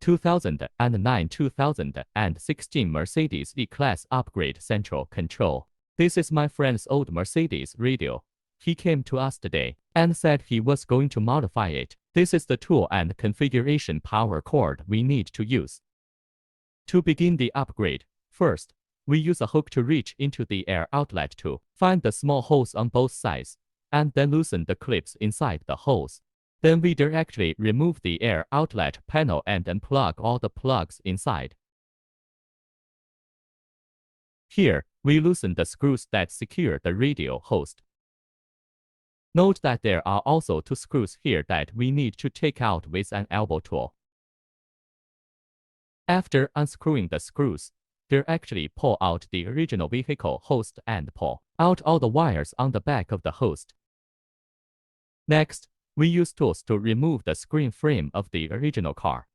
2009-2016 Mercedes E-Class Upgrade Central Control. This is my friend's old Mercedes radio. He came to us today and said he was going to modify it. This is the tool and configuration power cord we need to use. To begin the upgrade, first, we use a hook to reach into the air outlet to find the small holes on both sides, and then loosen the clips inside the holes. Then we directly remove the air outlet panel and unplug all the plugs inside. Here, we loosen the screws that secure the radio host. Note that there are also two screws here that we need to take out with an elbow tool. After unscrewing the screws, directly pull out the original vehicle host and pull out all the wires on the back of the host. Next, we use tools to remove the screen frame of the original car.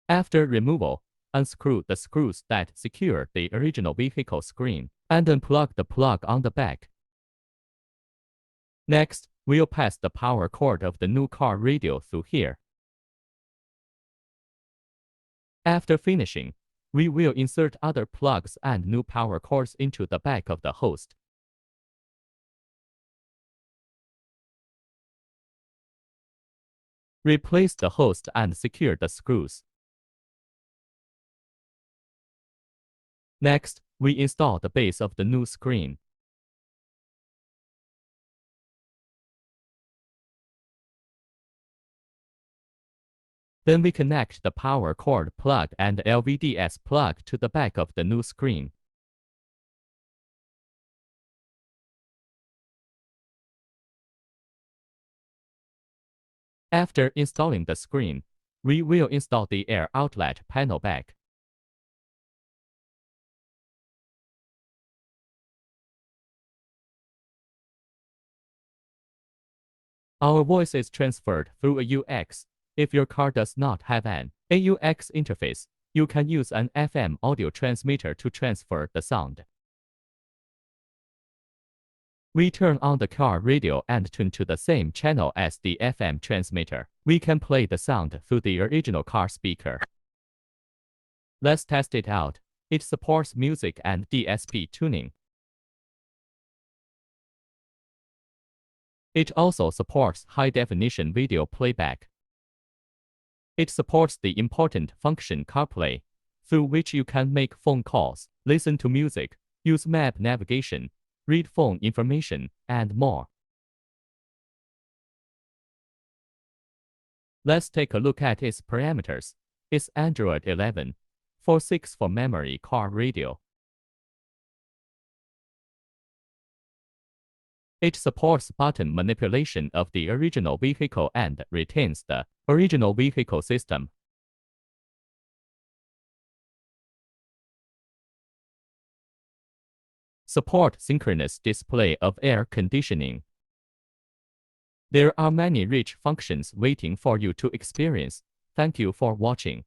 After removal, unscrew the screws that secure the original vehicle screen and unplug the plug on the back. Next, we'll pass the power cord of the new car radio through here. After finishing, we will insert other plugs and new power cords into the back of the host. Replace the host and secure the screws. Next, we install the base of the new screen. Then we connect the power cord plug and LVDS plug to the back of the new screen. After installing the screen, we will install the air outlet panel back. Our voice is transferred through a UX. If your car does not have an AUX interface, you can use an FM audio transmitter to transfer the sound. We turn on the car radio and tune to the same channel as the FM transmitter. We can play the sound through the original car speaker. Let's test it out. It supports music and DSP tuning. It also supports high-definition video playback. It supports the important function Carplay, through which you can make phone calls, listen to music, use map navigation, read phone information, and more. Let's take a look at its parameters. It's Android 11, 4.6 for memory car radio. It supports button manipulation of the original vehicle and retains the original vehicle system. Support synchronous display of air conditioning. There are many rich functions waiting for you to experience. Thank you for watching.